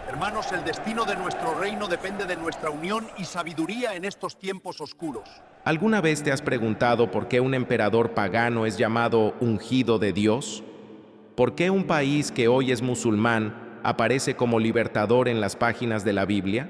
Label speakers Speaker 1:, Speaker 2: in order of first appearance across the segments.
Speaker 1: Hermanos, el destino de nuestro reino depende de nuestra unión y sabiduría en estos tiempos oscuros.
Speaker 2: ¿Alguna vez te has preguntado por qué un emperador pagano es llamado ungido de Dios? ¿Por qué un país que hoy es musulmán aparece como libertador en las páginas de la Biblia?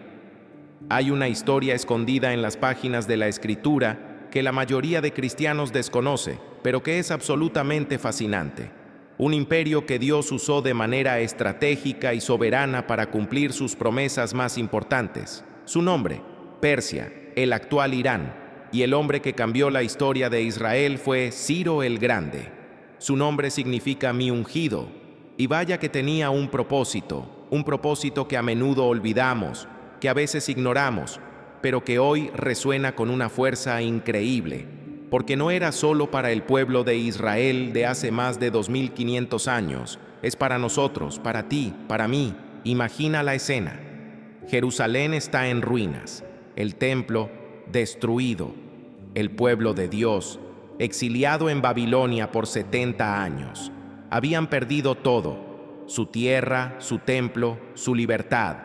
Speaker 2: Hay una historia escondida en las páginas de la Escritura que la mayoría de cristianos desconoce, pero que es absolutamente fascinante. Un imperio que Dios usó de manera estratégica y soberana para cumplir sus promesas más importantes. Su nombre, Persia, el actual Irán, y el hombre que cambió la historia de Israel fue Ciro el Grande. Su nombre significa mi ungido, y vaya que tenía un propósito que a menudo olvidamos, que a veces ignoramos, pero que hoy resuena con una fuerza increíble, porque no era solo para el pueblo de Israel de hace más de 2500 años, es para nosotros, para ti, para mí. Imagina la escena. Jerusalén está en ruinas, el templo destruido, el pueblo de Dios exiliado en Babilonia por 70 años. Habían perdido todo, su tierra, su templo, su libertad.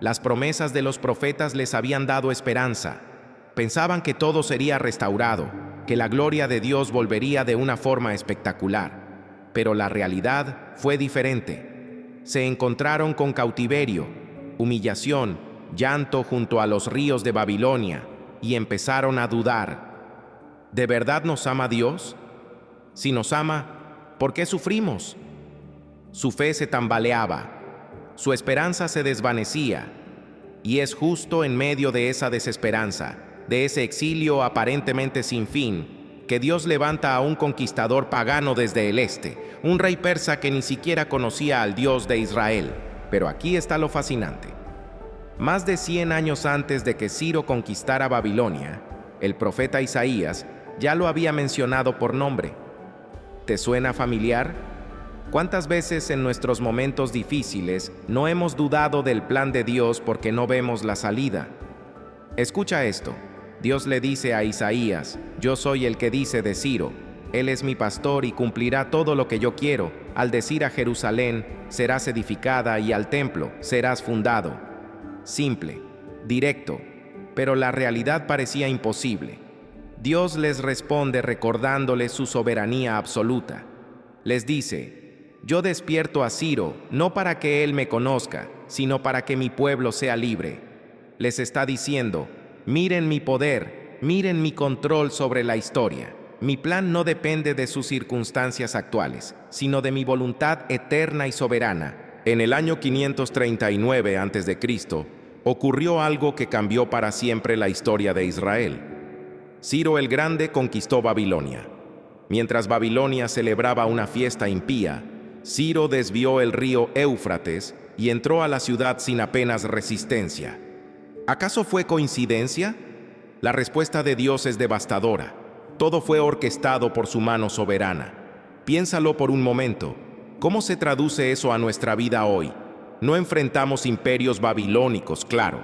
Speaker 2: Las promesas de los profetas les habían dado esperanza. Pensaban que todo sería restaurado, que la gloria de Dios volvería de una forma espectacular. Pero la realidad fue diferente. Se encontraron con cautiverio, humillación, llanto junto a los ríos de Babilonia y empezaron a dudar. ¿De verdad nos ama Dios? Si nos ama, ¿por qué sufrimos? Su fe se tambaleaba, su esperanza se desvanecía, y es justo en medio de esa desesperanza, de ese exilio aparentemente sin fin, que Dios levanta a un conquistador pagano desde el este, un rey persa que ni siquiera conocía al Dios de Israel. Pero aquí está lo fascinante. Más de 100 años antes de que Ciro conquistara Babilonia, el profeta Isaías ya lo había mencionado por nombre. ¿Te suena familiar? ¿Cuántas veces en nuestros momentos difíciles no hemos dudado del plan de Dios porque no vemos la salida? Escucha esto. Dios le dice a Isaías: yo soy el que dice de Ciro, él es mi pastor y cumplirá todo lo que yo quiero, al decir a Jerusalén, serás edificada, y al templo, serás fundado. Simple, directo, pero la realidad parecía imposible. Dios les responde recordándoles su soberanía absoluta. Les dice: yo despierto a Ciro, no para que él me conozca, sino para que mi pueblo sea libre. Les está diciendo: miren mi poder, miren mi control sobre la historia. Mi plan no depende de sus circunstancias actuales, sino de mi voluntad eterna y soberana. En el año 539 a.C., ocurrió algo que cambió para siempre la historia de Israel. Ciro el Grande conquistó Babilonia. Mientras Babilonia celebraba una fiesta impía, Ciro desvió el río Éufrates y entró a la ciudad sin apenas resistencia. ¿Acaso fue coincidencia? La respuesta de Dios es devastadora. Todo fue orquestado por su mano soberana. Piénsalo por un momento. ¿Cómo se traduce eso a nuestra vida hoy? No enfrentamos imperios babilónicos, claro,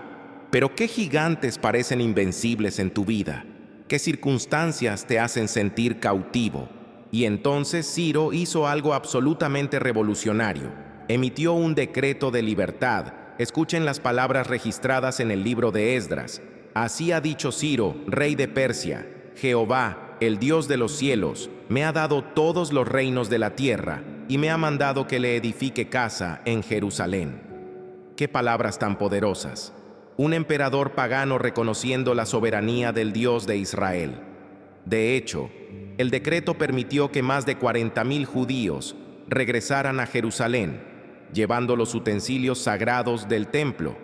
Speaker 2: pero ¿qué gigantes parecen invencibles en tu vida? ¿Qué circunstancias te hacen sentir cautivo? Y entonces Ciro hizo algo absolutamente revolucionario. Emitió un decreto de libertad. Escuchen las palabras registradas en el libro de Esdras. Así ha dicho Ciro, rey de Persia: Jehová, el Dios de los cielos, me ha dado todos los reinos de la tierra y me ha mandado que le edifique casa en Jerusalén. ¡Qué palabras tan poderosas! Un emperador pagano reconociendo la soberanía del Dios de Israel. De hecho, el decreto permitió que más de 40,000 judíos regresaran a Jerusalén, llevando los utensilios sagrados del templo.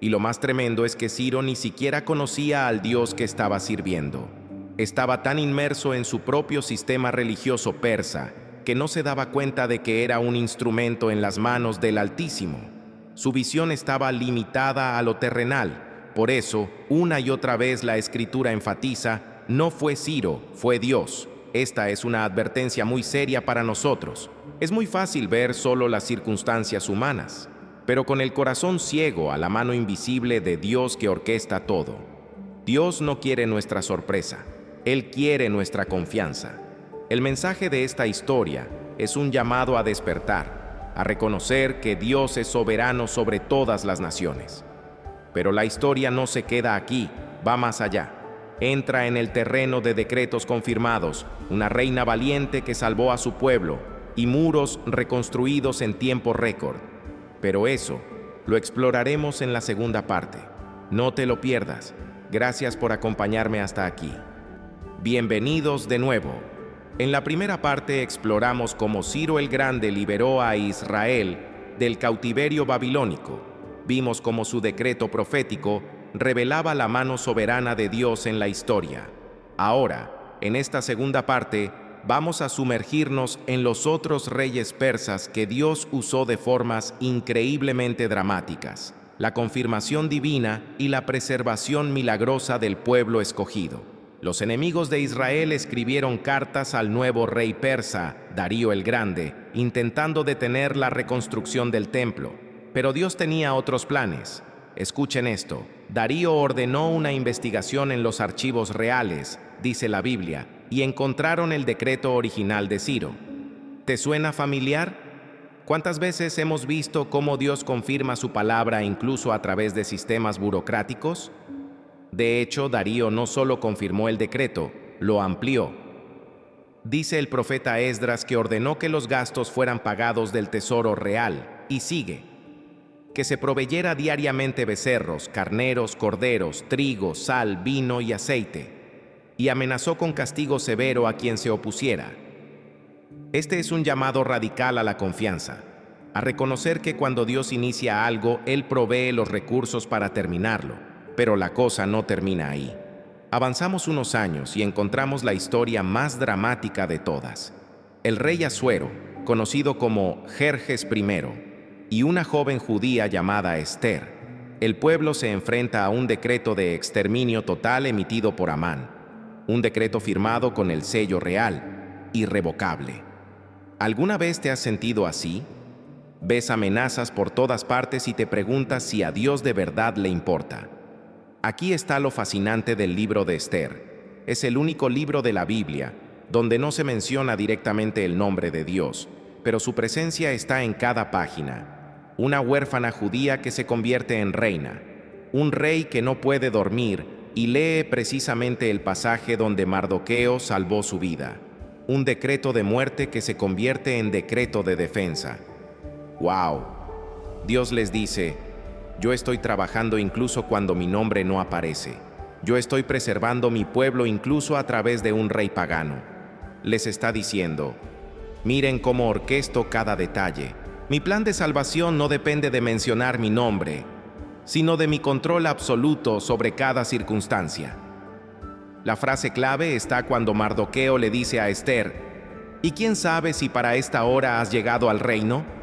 Speaker 2: Y lo más tremendo es que Ciro ni siquiera conocía al Dios que estaba sirviendo. Estaba tan inmerso en su propio sistema religioso persa que no se daba cuenta de que era un instrumento en las manos del Altísimo. Su visión estaba limitada a lo terrenal. Por eso, una y otra vez la Escritura enfatiza: no fue Ciro, fue Dios. Esta es una advertencia muy seria para nosotros. Es muy fácil ver solo las circunstancias humanas, pero con el corazón ciego a la mano invisible de Dios que orquesta todo. Dios no quiere nuestra sorpresa, Él quiere nuestra confianza. El mensaje de esta historia es un llamado a despertar. a reconocer que Dios es soberano sobre todas las naciones. Pero la historia no se queda aquí, va más allá. Entra en el terreno de decretos confirmados, una reina valiente que salvó a su pueblo y muros reconstruidos en tiempo récord. Pero eso lo exploraremos en la segunda parte. No te lo pierdas. Gracias por acompañarme hasta aquí. Bienvenidos de nuevo. En la primera parte exploramos cómo Ciro el Grande liberó a Israel del cautiverio babilónico. Vimos cómo su decreto profético revelaba la mano soberana de Dios en la historia. Ahora, en esta segunda parte, vamos a sumergirnos en los otros reyes persas que Dios usó de formas increíblemente dramáticas, la confirmación divina y la preservación milagrosa del pueblo escogido. Los enemigos de Israel escribieron cartas al nuevo rey persa, Darío el Grande, intentando detener la reconstrucción del templo. Pero Dios tenía otros planes. Escuchen esto. Darío ordenó una investigación en los archivos reales, dice la Biblia, y encontraron el decreto original de Ciro. ¿Te suena familiar? ¿Cuántas veces hemos visto cómo Dios confirma su palabra incluso a través de sistemas burocráticos? De hecho, Darío no solo confirmó el decreto, lo amplió. Dice el profeta Esdras que ordenó que los gastos fueran pagados del tesoro real, y sigue: que se proveyera diariamente becerros, carneros, corderos, trigo, sal, vino y aceite, y amenazó con castigo severo a quien se opusiera. Este es un llamado radical a la confianza, a reconocer que cuando Dios inicia algo, Él provee los recursos para terminarlo. Pero la cosa no termina ahí. Avanzamos unos años y encontramos la historia más dramática de todas. El rey Asuero, conocido como Jerjes I, y una joven judía llamada Esther. El pueblo se enfrenta a un decreto de exterminio total emitido por Amán, un decreto firmado con el sello real, irrevocable. ¿Alguna vez te has sentido así? Ves amenazas por todas partes y te preguntas si a Dios de verdad le importa. Aquí está lo fascinante del libro de Esther. Es el único libro de la Biblia donde no se menciona directamente el nombre de Dios, pero su presencia está en cada página. Una huérfana judía que se convierte en reina, un rey que no puede dormir y lee precisamente el pasaje donde Mardoqueo salvó su vida, un decreto de muerte que se convierte en decreto de defensa. ¡Wow! Dios les dice: yo estoy trabajando incluso cuando mi nombre no aparece. Yo estoy preservando mi pueblo incluso a través de un rey pagano. Les está diciendo: miren cómo orquesto cada detalle. Mi plan de salvación no depende de mencionar mi nombre, sino de mi control absoluto sobre cada circunstancia. La frase clave está cuando Mardoqueo le dice a Esther: ¿y quién sabe si para esta hora has llegado al reino?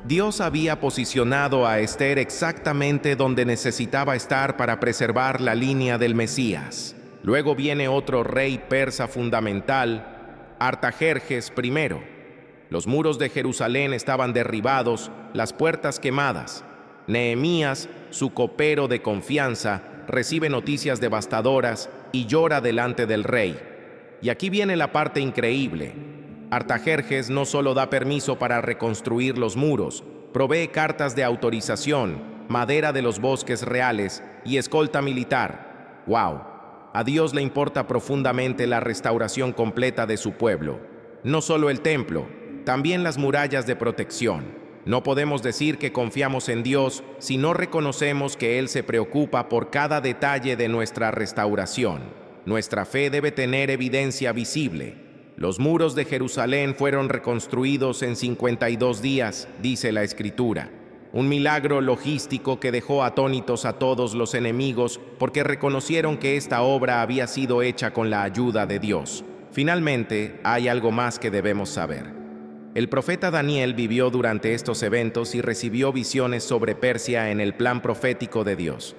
Speaker 2: Dios había posicionado a Esther exactamente donde necesitaba estar para preservar la línea del Mesías. Luego viene otro rey persa fundamental, Artajerjes I. Los muros de Jerusalén estaban derribados, las puertas quemadas. Nehemías, su copero de confianza, recibe noticias devastadoras y llora delante del rey. Y aquí viene la parte increíble. Artajerjes no solo da permiso para reconstruir los muros, provee cartas de autorización, madera de los bosques reales y escolta militar. ¡Wow! A Dios le importa profundamente la restauración completa de su pueblo. No solo el templo, también las murallas de protección. No podemos decir que confiamos en Dios si no reconocemos que Él se preocupa por cada detalle de nuestra restauración. Nuestra fe debe tener evidencia visible. Los muros de Jerusalén fueron reconstruidos en 52 días, dice la Escritura. Un milagro logístico que dejó atónitos a todos los enemigos porque reconocieron que esta obra había sido hecha con la ayuda de Dios. Finalmente, hay algo más que debemos saber. El profeta Daniel vivió durante estos eventos y recibió visiones sobre Persia en el plan profético de Dios.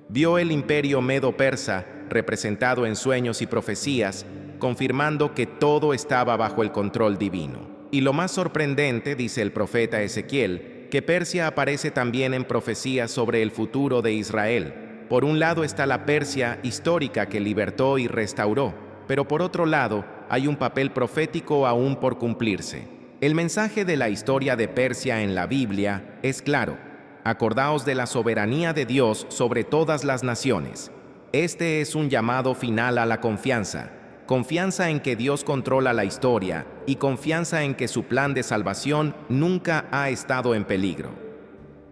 Speaker 2: Vio el imperio medo-persa, representado en sueños y profecías, confirmando que todo estaba bajo el control divino. Y lo más sorprendente, dice el profeta Ezequiel, que Persia aparece también en profecías sobre el futuro de Israel. Por un lado está la Persia histórica que libertó y restauró, pero por otro lado hay un papel profético aún por cumplirse. El mensaje de la historia de Persia en la Biblia es claro. Acordaos de la soberanía de Dios sobre todas las naciones. Este es un llamado final a la confianza. Confianza en que Dios controla la historia y confianza en que su plan de salvación nunca ha estado en peligro.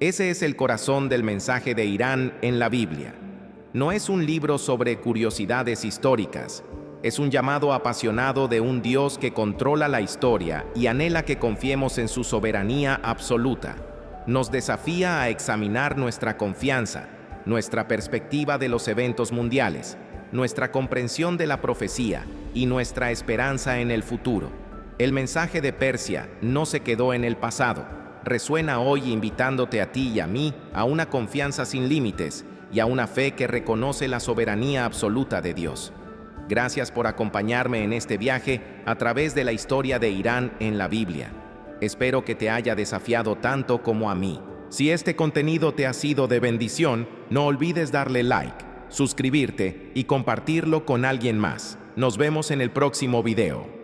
Speaker 2: Ese es el corazón del mensaje de Irán en la Biblia. No es un libro sobre curiosidades históricas. Es un llamado apasionado de un Dios que controla la historia y anhela que confiemos en su soberanía absoluta. Nos desafía a examinar nuestra confianza, nuestra perspectiva de los eventos mundiales, nuestra comprensión de la profecía y nuestra esperanza en el futuro. El mensaje de Persia no se quedó en el pasado. Resuena hoy invitándote a ti y a mí a una confianza sin límites y a una fe que reconoce la soberanía absoluta de Dios. Gracias por acompañarme en este viaje a través de la historia de Irán en la Biblia. Espero que te haya desafiado tanto como a mí. Si este contenido te ha sido de bendición, no olvides darle like, suscribirte y compartirlo con alguien más. Nos vemos en el próximo video.